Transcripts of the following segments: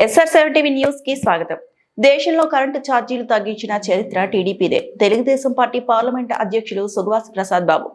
SR7 news కి స్వాగతం. దేశంలో కరెంటు ఛార్జీలు తగ్గించిన చరిత్ర టీడీపీదే. తెలుగుదేశం పార్టీ పార్లమెంట్ అధ్యక్షులు సుగవాసి ప్రసాద్ బాబు,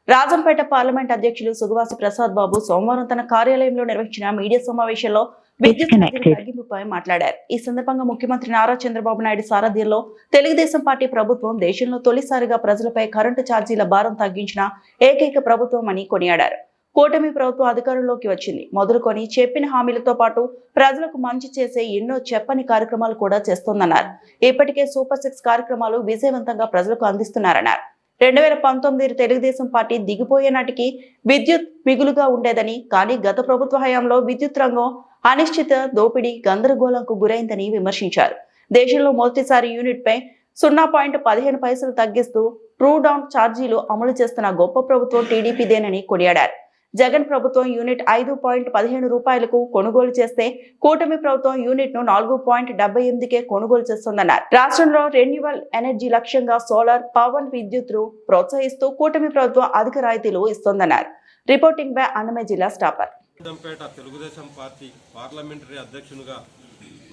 రాజంపేట పార్లమెంట్ అధ్యక్షులు సుగవాసి ప్రసాద్ బాబు సోమవారం తన కార్యాలయంలో నిర్వహించిన మీడియా సమావేశంలో విద్యుత్ ఛార్జీల తగ్గింపుపై మాట్లాడారు. ఈ సందర్భంగా ముఖ్యమంత్రి నారా చంద్రబాబు నాయుడు సారథ్యంలో తెలుగుదేశం పార్టీ ప్రభుత్వం దేశంలో తొలిసారిగా ప్రజలపై కరెంటు ఛార్జీల భారం తగ్గించిన ఏకైక ప్రభుత్వం అని కొనియాడారు. కూటమి ప్రభుత్వం అధికారంలోకి వచ్చింది మొదలుకొని చెప్పిన హామీలతో పాటు ప్రజలకు మంచి చేసే ఎన్నో చెప్పని కార్యక్రమాలు కూడా చేస్తోందన్నారు. ఇప్పటికే సూపర్ 6 కార్యక్రమాలు విజయవంతంగా ప్రజలకు అందిస్తున్నారన్నారు. 2019 తెలుగుదేశం పార్టీ దిగిపోయే నాటికి విద్యుత్ మిగులుగా ఉండేదని, కానీ గత ప్రభుత్వ హయాంలో విద్యుత్ రంగం అనిశ్చిత దోపిడీ గందరగోళంకు గురైందని విమర్శించారు. దేశంలో మొదటిసారి యూనిట్ పై 0.15 తగ్గిస్తూ ట్రూ డౌన్ ఛార్జీలు అమలు చేస్తున్న గొప్ప ప్రభుత్వం టీడీపీదేనని కొనియాడారు. జగన్ ప్రభుత్వం యూనిట్ 5.15 రూపాయలకు కొనుగోలు చేస్తే కూటమి ప్రభుత్వం యూనిట్ ను 4.78కే కొనుగోలు చేస్తోందన్నారు. రాష్ట్రంలో రెన్యూవల్ ఎనర్జీ లక్ష్యంగా సోలార్, పవన్ విద్యుత్ ను ప్రోత్సహిస్తూ కూటమి ప్రభుత్వం అధిక రాయితీలు ఇస్తోందన్నారు. రిపోర్టింగ్ బై అన్నమయ్య జిల్లా stopper. Rajampet Telugu Desam party parliamentary అధ్యక్షునిగా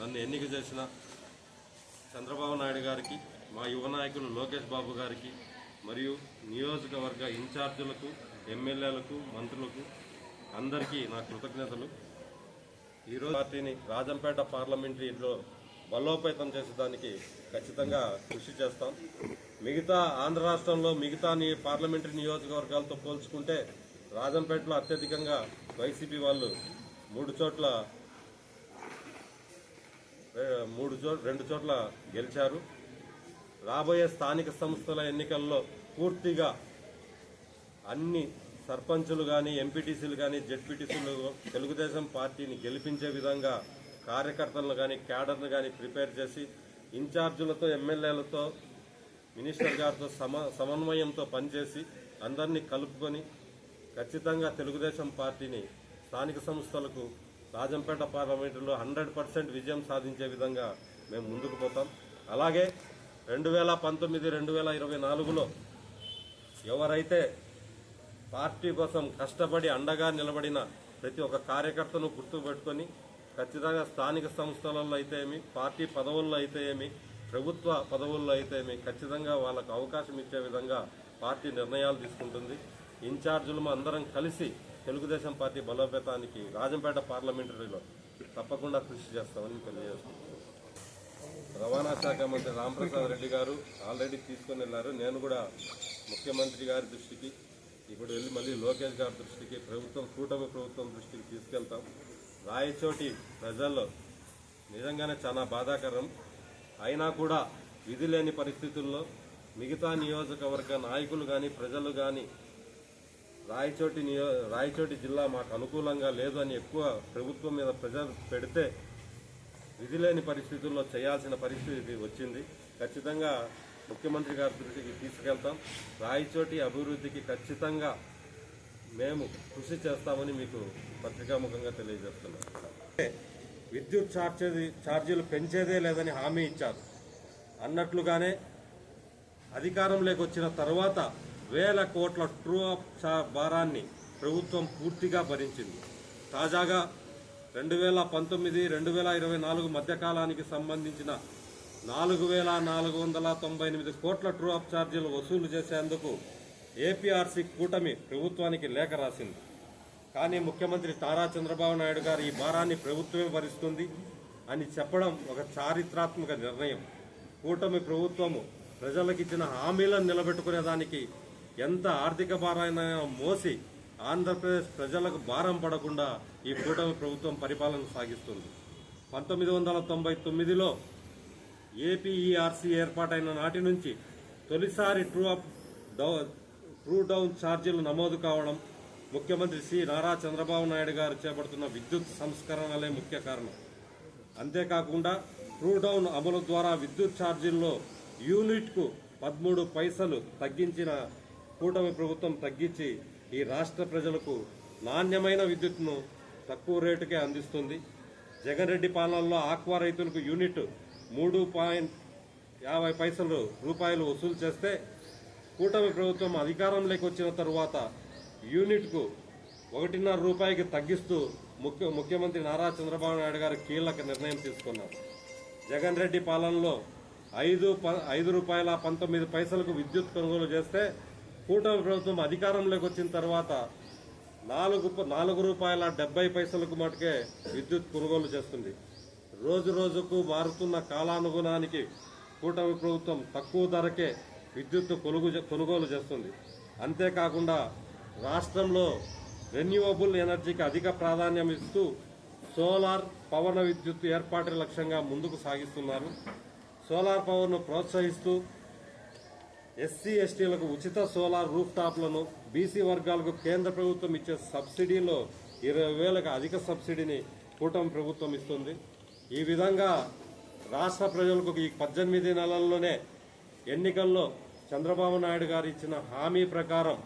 నన్ను ఎన్నిక చేసిన చంద్రబాబు నాయుడు గారికి, మా యువ నాయకులు లోకేష్ బాబు గారికి, మరియు నియోజకవర్గ ఇన్ఛార్జీలకు, ఎమ్మెల్యేలకు, మంత్రులకు అందరికీ నా కృతజ్ఞతలు. ఈరోజు పార్టీని రాజంపేట పార్లమెంటరీలో బలోపేతం చేసేదానికి ఖచ్చితంగా కృషి చేస్తాం. మిగతా ఆంధ్ర రాష్ట్రంలో మిగతా పార్లమెంటరీ నియోజకవర్గాలతో పోల్చుకుంటే రాజంపేటలో అత్యధికంగా వైసీపీ వాళ్ళు 2 చోట్ల గెలిచారు. రాబోయే స్థానిక సంస్థల ఎన్నికల్లో పూర్తిగా అన్ని సర్పంచులు కానీ, ఎంపీటీసీలు కానీ, జెడ్పీటీసీలు తెలుగుదేశం పార్టీని గెలిపించే విధంగా కార్యకర్తలను కానీ, క్యాడర్ను కానీ ప్రిపేర్ చేసి ఇన్ఛార్జీలతో, ఎమ్మెల్యేలతో, మినిస్టర్ గారితో సమన్వయంతో పనిచేసి అందరినీ కలుపుకొని ఖచ్చితంగా తెలుగుదేశం పార్టీని స్థానిక సంస్థలకు రాజంపేట పార్లమెంటులో 100% విజయం సాధించే విధంగా మేము ముందుకు పోతాం. అలాగే 2019-2024లో ఎవరైతే పార్టీ కోసం కష్టపడి అండగా నిలబడిన ప్రతి ఒక్క కార్యకర్తను గుర్తుపెట్టుకొని ఖచ్చితంగా స్థానిక సంస్థలలో అయితే ఏమి, పార్టీ పదవుల్లో అయితే ఏమి, ప్రభుత్వ పదవుల్లో అయితే ఏమి ఖచ్చితంగా వాళ్ళకు అవకాశం ఇచ్చే విధంగా పార్టీ నిర్ణయాలు తీసుకుంటుంది. ఇన్ఛార్జీలు అందరం కలిసి తెలుగుదేశం పార్టీ బలోపేతానికి రాజంపేట పార్లమెంటరీలో తప్పకుండా కృషి చేస్తామని తెలియజేస్తున్నాం. రవాణా శాఖ మంత్రి రాంప్రసాద్ రెడ్డి గారు ఆల్రెడీ తీసుకొని వెళ్ళారు. నేను కూడా ముఖ్యమంత్రి గారి దృష్టికి, ఇప్పుడు వెళ్ళి మళ్ళీ లోకేష్ గారి దృష్టికి, కూటమి ప్రభుత్వం దృష్టికి తీసుకెళ్తాం. రాయచోటి ప్రజల్లో నిజంగానే చాలా బాధాకరం. అయినా కూడా విధి లేని పరిస్థితుల్లో మిగతా నియోజకవర్గ నాయకులు కానీ, ప్రజలు కానీ రాయచోటి జిల్లా మాకు అనుకూలంగా లేదు అని ఎక్కువ ప్రభుత్వం మీద ప్రజలు పెడితే విధి లేని పరిస్థితుల్లో చేయాల్సిన పరిస్థితి వచ్చింది. ఖచ్చితంగా ముఖ్యమంత్రి గారి దృష్టికి తీసుకెళ్తాం. రాయచోటి అభివృద్ధికి ఖచ్చితంగా మేము కృషి చేస్తామని మీకు పత్రికాముఖంగా తెలియజేస్తున్నాం. విద్యుత్ ఛార్జీలు పెంచేదే లేదని హామీ ఇచ్చారు. అన్నట్లుగానే అధికారంలోకి వచ్చిన తర్వాత 1000 కోట్ల ట్రూ అప్ భారాన్ని ప్రభుత్వం పూర్తిగా భరించింది. తాజాగా 2019-2024 మధ్యకాలానికి సంబంధించిన 4498 కోట్ల ట్రూ అప్ ఛార్జీలు వసూలు చేసేందుకు ఏపీఆర్సీ కూటమి ప్రభుత్వానికి లేఖ రాసింది. కానీ ముఖ్యమంత్రి నారా చంద్రబాబు నాయుడు గారు ఈ భారాన్ని ప్రభుత్వమే భరిస్తుంది అని చెప్పడం ఒక చారిత్రాత్మక నిర్ణయం. కూటమి ప్రభుత్వము ప్రజలకిచ్చిన హామీలను నిలబెట్టుకునేదానికి ఎంత ఆర్థిక భారాన్ని మోసి ఆంధ్రప్రదేశ్ ప్రజలకు భారం పడకుండా ఈ కూటమి ప్రభుత్వం పరిపాలన సాగిస్తుంది. 1999లో ఏపీఈఆర్సీ ఏర్పాటైన నాటి నుంచి తొలిసారి ట్రూ డౌన్ ఛార్జీలు నమోదు కావడం ముఖ్యమంత్రి శ్రీ నారా చంద్రబాబు నాయుడు గారు చేపడుతున్న విద్యుత్ సంస్కరణలే ముఖ్య కారణం. అంతేకాకుండా ట్రూ డౌన్ అమలు ద్వారా విద్యుత్ ఛార్జీల్లో యూనిట్కు 13 పైసలు తగ్గించిన కూటమి ప్రభుత్వం తగ్గించి ఈ రాష్ట్ర ప్రజలకు నాణ్యమైన విద్యుత్ను తక్కువ రేటుకే అందిస్తుంది. జగన్ రెడ్డి పాలనలో ఆక్వా రైతులకు యూనిట్ 3.50 రూపాయలు వసూలు చేస్తే కూటమి ప్రభుత్వం అధికారంలోకి వచ్చిన తరువాత యూనిట్కు 1.5 రూపాయికి తగ్గిస్తూ ముఖ్యమంత్రి నారా చంద్రబాబు నాయుడు గారు కీలక నిర్ణయం తీసుకున్నారు. జగన్ రెడ్డి పాలనలో 5 రూపాయల 19 పైసలకు విద్యుత్ కొనుగోలు చేస్తే కూటమి ప్రభుత్వం అధికారంలోకి వచ్చిన తర్వాత 4 రూపాయల 70 పైసలకు మటుకే విద్యుత్ కొనుగోలు చేస్తుంది. రోజు రోజుకు మారుతున్న కాలానుగుణానికి కూటమి ప్రభుత్వం తక్కువ ధరకే విద్యుత్ కొనుగోలు చేస్తుంది. అంతేకాకుండా రాష్ట్రంలో రెన్యూవబుల్ ఎనర్జీకి అధిక ప్రాధాన్యం ఇస్తూ సోలార్ పవన విద్యుత్ ఏర్పాటు లక్ష్యంగా ముందుకు సాగిస్తున్నారు. సోలార్ పవర్ను ప్రోత్సహిస్తూ ఎస్సీ ఎస్టీలకు ఉచిత సోలార్ రూఫ్ టాప్లను, బీసీ వర్గాలకు కేంద్ర ప్రభుత్వం ఇచ్చే సబ్సిడీలో 20,000కు అధిక సబ్సిడీని కూటమి ప్రభుత్వం ఇస్తుంది. ఈ విధంగా రాష్ట్ర ప్రజలకు ఈ 18 నెలల్లోనే ఎన్నికల్లో చంద్రబాబు నాయుడు గారు ఇచ్చిన హామీ ప్రకారం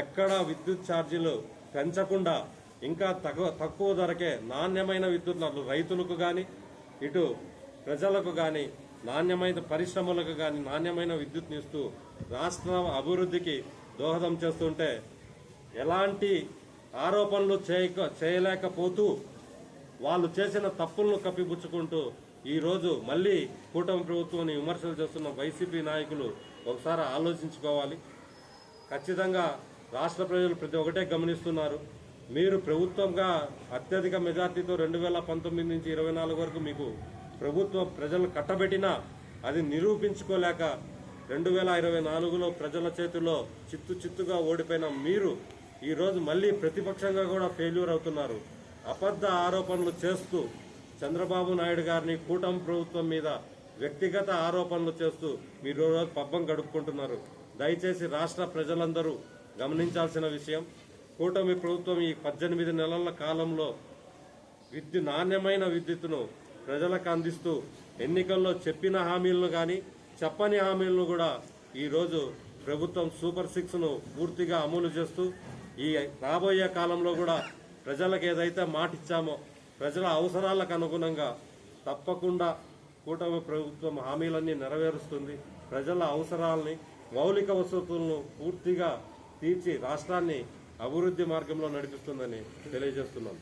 ఎక్కడా విద్యుత్ ఛార్జీలు పెంచకుండా ఇంకా తక్కువ ధరకే నాణ్యమైన విద్యుత్ రైతులకు కానీ ఇటు ప్రజలకు కానీ నాణ్యమైన పరిశ్రమలకు కానీ నాణ్యమైన విద్యుత్ని ఇస్తూ రాష్ట్ర అభివృద్ధికి దోహదం చేస్తుంటే ఎలాంటి ఆరోపణలు చేయలేకపోతూ వాళ్ళు చేసిన తప్పులను కప్పిపుచ్చుకుంటూ ఈరోజు మళ్లీ కూటమి ప్రభుత్వాన్ని విమర్శలు చేస్తున్న వైసీపీ నాయకులు ఒకసారి ఆలోచించుకోవాలి. ఖచ్చితంగా రాష్ట్ర ప్రజలు ప్రతి ఒక్కటే గమనిస్తున్నారు. మీరు ప్రభుత్వంగా అత్యధిక మెజార్టీతో 2019 నుంచి 24 వరకు మీకు ప్రభుత్వం ప్రజలు కట్టబెట్టినా అది నిరూపించుకోలేక 2024లో ప్రజల చేతిలో చిత్తుగా ఓడిపోయిన మీరు ఈరోజు మళ్లీ ప్రతిపక్షంగా కూడా ఫెయిల్యూర్ అవుతున్నారు. అబద్ధ ఆరోపణలు చేస్తూ చంద్రబాబు నాయుడు గారిని కూటమి ప్రభుత్వం మీద వ్యక్తిగత ఆరోపణలు చేస్తూ మీరు రోజు పబ్బం గడుపుకుంటున్నారు. దయచేసి రాష్ట్ర ప్రజలందరూ గమనించాల్సిన విషయం, కూటమి ప్రభుత్వం ఈ 18 నెలల కాలంలో నాణ్యమైన విద్యుత్తును ప్రజలకు అందిస్తూ ఎన్నికల్లో చెప్పిన హామీలను కానీ చెప్పని హామీలను కూడా ఈరోజు ప్రభుత్వం సూపర్ 6ను పూర్తిగా అమలు చేస్తూ ఈ రాబోయే కాలంలో కూడా ప్రజలకు ఏదైతే మాట ఇచ్చామో ప్రజల అవసరాలకు అనుగుణంగా తప్పకుండా కూటమి ప్రభుత్వం హామీలన్నీ నెరవేరుస్తుంది. ప్రజల అవసరాలని మౌలిక వసతులను పూర్తిగా తీర్చి రాష్ట్రాన్ని అభివృద్ధి మార్గంలో నడిపిస్తుందని తెలియజేస్తున్నాం.